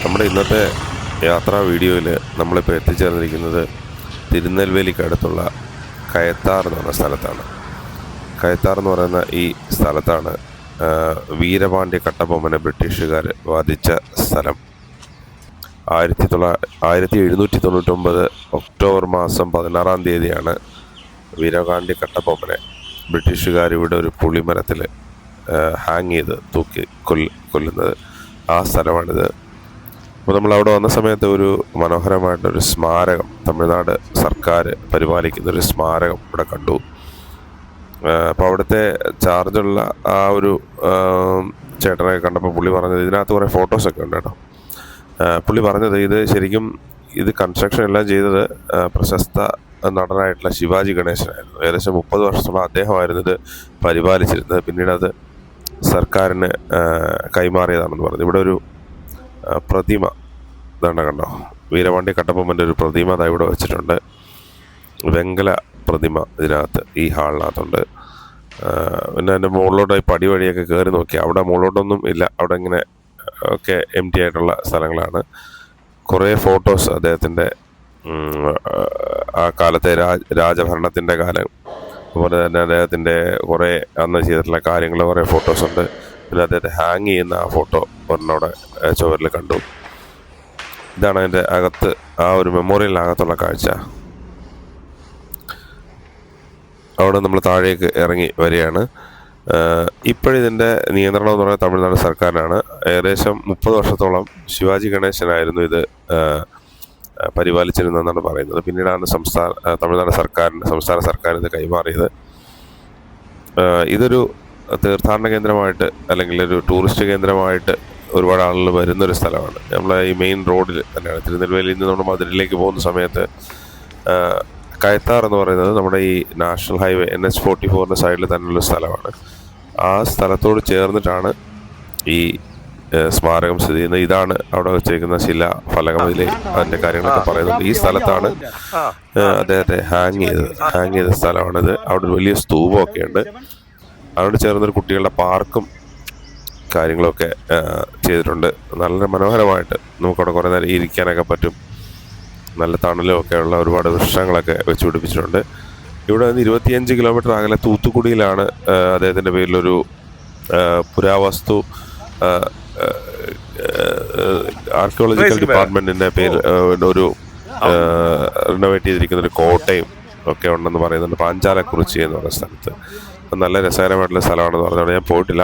നമ്മുടെ ഇന്നത്തെ യാത്രാ വീഡിയോയിൽ നമ്മളിപ്പോൾ എത്തിച്ചേർന്നിരിക്കുന്നത് തിരുനെൽവേലിക്കടുത്തുള്ള കയത്താർ എന്ന് പറഞ്ഞ സ്ഥലത്താണ്. കയത്താർ എന്ന് പറയുന്ന ഈ സ്ഥലത്താണ് വീരപാണ്ഡ്യ കട്ടബൊമ്മനെ ബ്രിട്ടീഷുകാർ വധിച്ച സ്ഥലം. 1799 ഒക്ടോബർ മാസം 16-ാം തീയതിയാണ് വീരപാണ്ഡ്യ കട്ടബൊമ്മനെ ബ്രിട്ടീഷുകാർ ഇവിടെ ഒരു പുളിമരത്തിൽ ഹാങ് ചെയ്ത് തൂക്കി കൊല്ലുന്നത്. ആ സ്ഥലമാണിത്. അപ്പോൾ നമ്മൾ അവിടെ വന്ന സമയത്ത് ഒരു മനോഹരമായിട്ടൊരു സ്മാരകം, തമിഴ്നാട് സർക്കാർ പരിപാലിക്കുന്നൊരു സ്മാരകം ഇവിടെ കണ്ടു. അപ്പോൾ അവിടുത്തെ ചാർജുള്ള ആ ഒരു ചേട്ടനെ കണ്ടപ്പോൾ പുള്ളി പറഞ്ഞത്, ഇതിനകത്ത് കുറേ ഫോട്ടോസൊക്കെ ഉണ്ട് കേട്ടോ. പുള്ളി പറഞ്ഞത് ഇത് കൺസ്ട്രക്ഷൻ എല്ലാം ചെയ്തത് പ്രശസ്ത നടനായിട്ടുള്ള ശിവാജി ഗണേശനായിരുന്നു. ഏകദേശം 30 വർഷത്തോളം അദ്ദേഹമായിരുന്നു ഇത് പരിപാലിച്ചിരുന്നത്. പിന്നീട് അത് സർക്കാരിന് കൈമാറിയതാണെന്ന് പറഞ്ഞു. ഇവിടെ ഒരു പ്രതിമ ഇതാണ്, കണ്ടോ, വീരപാണ്ഡ്യ കട്ടബൊമ്മൻ്റെ ഒരു പ്രതിമ അതാ ഇവിടെ വെച്ചിട്ടുണ്ട്. വെങ്കല പ്രതിമ ഇതിനകത്ത് ഈ ഹാളിനകത്തുണ്ട്. പിന്നെ അതിൻ്റെ മുകളിലോട്ട് പടി വഴിയൊക്കെ കയറി നോക്കി, അവിടെ മുകളിലോട്ടൊന്നും ഇല്ല, അവിടെ ഇങ്ങനെ ഒക്കെ എം ടി ആയിട്ടുള്ള സ്ഥലങ്ങളാണ്. കുറേ ഫോട്ടോസ് അദ്ദേഹത്തിൻ്റെ ആ കാലത്തെ രാജഭരണത്തിൻ്റെ കാലം, അതുപോലെ തന്നെ അദ്ദേഹത്തിൻ്റെ കുറേ അന്ന് ചെയ്തിട്ടുള്ള കാര്യങ്ങൾ കുറേ ഫോട്ടോസുണ്ട്. പിന്നെ അദ്ദേഹത്തെ ഹാങ് ചെയ്യുന്ന ആ ഫോട്ടോ ഒരെണ്ണോടെ ചുവരിൽ കണ്ടു. ഇതാണ് അതിൻ്റെ അകത്ത്, ആ ഒരു മെമ്മോറിയലിനകത്തുള്ള കാഴ്ച. അവിടെ നമ്മൾ താഴേക്ക് ഇറങ്ങി വരികയാണ്. ഇപ്പോഴിതിൻ്റെ നിയന്ത്രണം എന്ന് പറയുന്നത് തമിഴ്നാട് സർക്കാരിനാണ്. ഏകദേശം 30 വർഷത്തോളം ശിവാജി ഗണേശനായിരുന്നു ഇത് പരിപാലിച്ചിരുന്നതെന്നാണ് പറയുന്നത്. പിന്നീടാണ് തമിഴ്നാട് സംസ്ഥാന സർക്കാരിന് ഇത് കൈമാറിയത്. ഇതൊരു തീർത്ഥാടന കേന്ദ്രമായിട്ട് അല്ലെങ്കിൽ ഒരു ടൂറിസ്റ്റ് കേന്ദ്രമായിട്ട് ഒരുപാട് ആളുകൾ വരുന്നൊരു സ്ഥലമാണ്. നമ്മളെ ഈ മെയിൻ റോഡിൽ തന്നെയാണ്. തിരുനെൽവേലിയിൽ നിന്ന് നമ്മൾ മധുരയിലേക്ക് പോകുന്ന സമയത്ത് കയത്താർ എന്ന് പറയുന്നത് നമ്മുടെ ഈ നാഷണൽ ഹൈവേ NH 44 സൈഡിൽ തന്നെയുള്ള സ്ഥലമാണ്. ആ സ്ഥലത്തോട് ചേർന്നിട്ടാണ് ഈ സ്മാരകം സ്ഥിതി ചെയ്യുന്നത്. ഇതാണ് അവിടെ വെച്ചേക്കുന്ന ശിലാഫലകം. അതിൻ്റെ കാര്യങ്ങളൊക്കെ പറയുന്നുണ്ട്. ഈ സ്ഥലത്താണ് അദ്ദേഹത്തെ ഹാങ് ചെയ്ത സ്ഥലമാണിത്. അവിടെ ഒരു വലിയ സ്തൂപമൊക്കെ ഉണ്ട്. അവിടെ ചേർന്നൊരു കുട്ടികളുടെ പാർക്കും കാര്യങ്ങളൊക്കെ ചെയ്തിട്ടുണ്ട്. നല്ല മനോഹരമായിട്ട് നമുക്കവിടെ കുറേ നേരം ഇരിക്കാനൊക്കെ പറ്റും. നല്ല തണലും ഒക്കെ ഉള്ള ഒരുപാട് വൃക്ഷങ്ങളൊക്കെ വെച്ച് പിടിപ്പിച്ചിട്ടുണ്ട്. ഇവിടെ നിന്ന് 25 കിലോമീറ്റർ അകലെ തൂത്തുക്കുടിയിലാണ് അദ്ദേഹത്തിൻ്റെ പേരിലൊരു പുരാവസ്തു ആർക്കിയോളജിക്കൽ ഡിപ്പാർട്ട്മെൻറ്റിൻ്റെ പേരിൽ ഒരു റിനോവേറ്റ് ചെയ്തിരിക്കുന്ന ഒരു കോട്ടയും ഒക്കെ ഉണ്ടെന്ന് പറയുന്നുണ്ട്. പാഞ്ചാലക്കുറിച്ചി എന്ന് പറയുന്ന സ്ഥലത്ത്. നല്ല രസകരമായിട്ടുള്ള സ്ഥലമാണെന്ന് പറഞ്ഞാൽ ഞാൻ പോയിട്ടില്ല.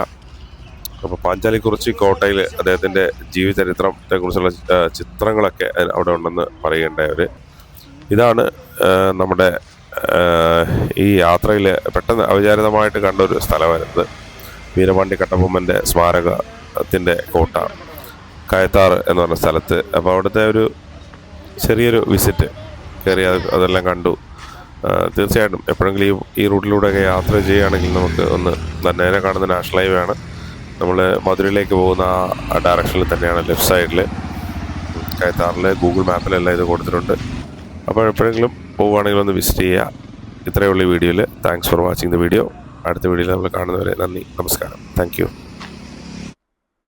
അപ്പോൾ പാഞ്ചാലിക്കുറിച്ചി കോട്ടയിൽ അദ്ദേഹത്തിൻ്റെ ജീവചരിത്രത്തെക്കുറിച്ചുള്ള ചിത്രങ്ങളൊക്കെ അവിടെ ഉണ്ടെന്ന് പറയുകയുണ്ടായവർ. ഇതാണ് നമ്മുടെ ഈ യാത്രയിൽ പെട്ടെന്ന് അവിചാരിതമായിട്ട് കണ്ട ഒരു സ്ഥലമായിരുന്നത്. വീരപാണ്ഡ്യ കട്ടബൊമ്മൻ്റെ സ്മാരകത്തിൻ്റെ കോട്ട കയത്താർ എന്ന് പറഞ്ഞ സ്ഥലത്ത്. അപ്പോൾ അവിടുത്തെ ഒരു ചെറിയൊരു വിസിറ്റ് കയറി അതെല്ലാം കണ്ടു. തീർച്ചയായിട്ടും എപ്പോഴെങ്കിലും ഈ റൂട്ടിലൂടെയൊക്കെ യാത്ര ചെയ്യുകയാണെങ്കിൽ നമുക്ക് നേരെ കാണുന്ന നാഷണൽ ഹൈവേ ആണ്. നമ്മൾ മധുരയിലേക്ക് പോകുന്ന ആ ഡയറക്ഷനിൽ തന്നെയാണ്, ലെഫ്റ്റ് സൈഡിൽ. കയത്താറിൽ ഗൂഗിൾ മാപ്പിലെല്ലാം ഇത് കൊടുത്തിട്ടുണ്ട്. അപ്പോൾ എപ്പോഴെങ്കിലും പോവുകയാണെങ്കിൽ ഒന്ന് വിസിറ്റ് ചെയ്യുക. ഇത്രയുള്ള ഈ വീഡിയോയിൽ. Thanks for watching the video. അടുത്ത വീഡിയോയിൽ നമ്മൾ കാണുന്നവരെ നന്ദി, നമസ്കാരം, താങ്ക് യു.